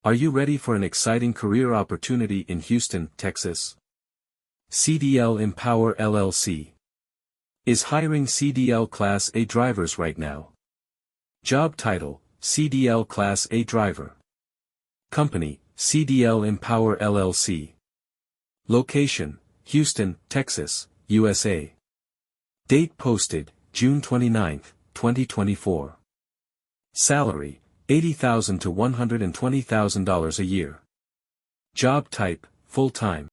Are you ready for an exciting career opportunity in Houston, Texas? CDL EMPOWER LLC is hiring CDL Class A drivers right now. Job title, CDL Class A driver. Company, CDL EMPOWER LLC. Location, Houston, Texas, USA. Date posted, June 29, 2024. Salary, $80,000 to $120,000 a year. Job type, full-time.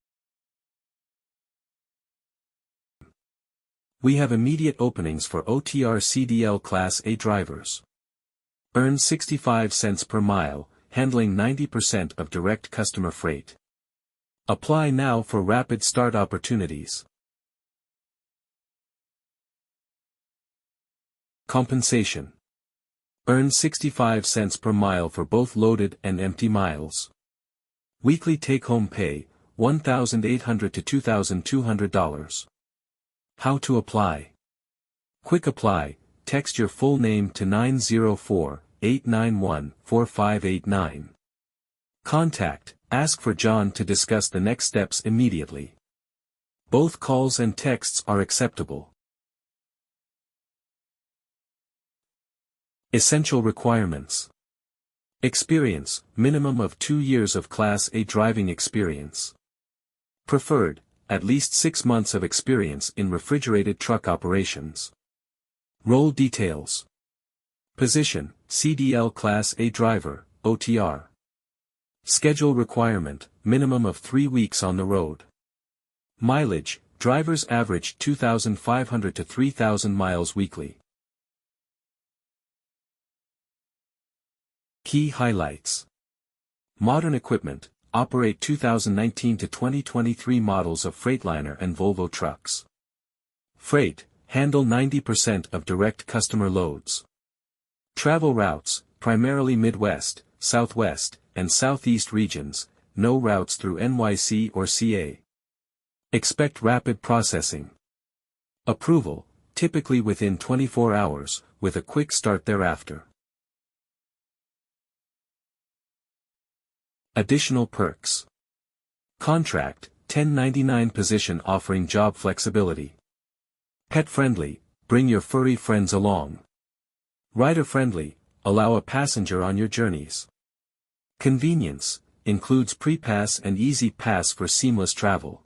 We have immediate openings for OTR CDL Class A drivers. Earn 65 cents per mile, handling 90% of direct customer freight. Apply now for rapid start opportunities. Compensation. Earn 65 cents per mile for both loaded and empty miles. Weekly take-home pay, $1,800 to $2,200. How to apply? Quick apply, text your full name to 904-891-4589. Contact, ask for John to discuss the next steps immediately. Both calls and texts are acceptable. Essential requirements. Experience, minimum of 2 years of Class A driving experience. Preferred, at least 6 months of experience in refrigerated truck operations. Role details. Position, CDL Class A driver, OTR. Schedule requirement, minimum of 3 weeks on the road. Mileage, drivers average 2,500 to 3,000 miles weekly. Key highlights. Modern equipment, operate 2019 to 2023 models of Freightliner and Volvo trucks. Freight, handle 90% of direct customer loads. Travel routes, primarily Midwest, Southwest, and Southeast regions, no routes through NYC or CA. Expect rapid processing. Approval, typically within 24 hours, with a quick start thereafter. Additional perks. Contract, 1099 position offering job flexibility. Pet friendly, bring your furry friends along. Rider friendly, allow a passenger on your journeys. Convenience, includes pre-pass and easy pass for seamless travel.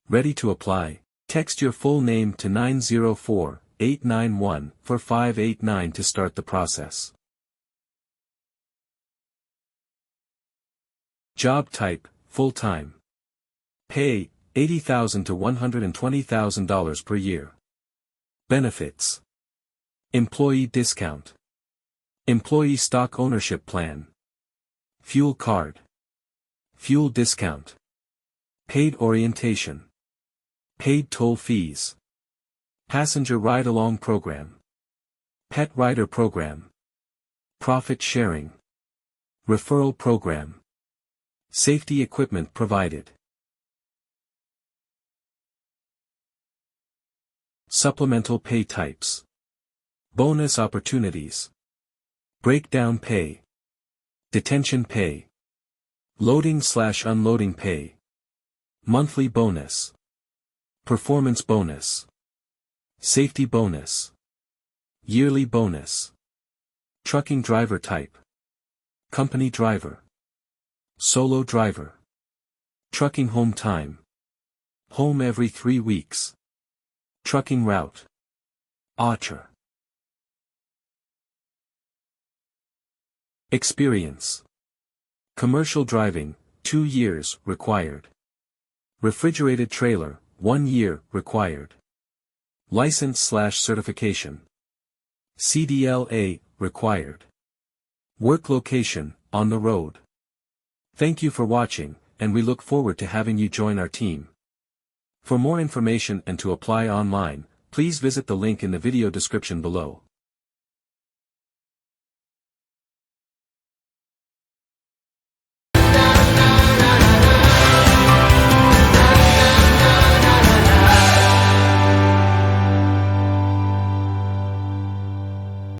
Ready to apply? Text your full name to 904-891-4589 to start the process. Job type, full-time. Pay, $80,000 to $120,000 per year. Benefits. Employee discount. Employee stock ownership plan. Fuel card. Fuel discount. Paid orientation. Paid toll fees. Passenger ride-along program. Pet rider program. Profit sharing. Referral program. Safety equipment provided. Supplemental pay types. Bonus opportunities. Breakdown pay. Detention pay. Loading/unloading pay. Monthly bonus. Performance bonus. Safety bonus. Yearly bonus. Trucking driver type. Company driver. Solo driver. Trucking home time. Home every 3 weeks. Trucking route. Archer. Experience. Commercial driving, 2 years, required. Refrigerated trailer, 1 year, required. License/certification. CDLA, required. Work location, on the road. Thank you for watching, and we look forward to having you join our team. For more information and to apply online, please visit the link in the video description below.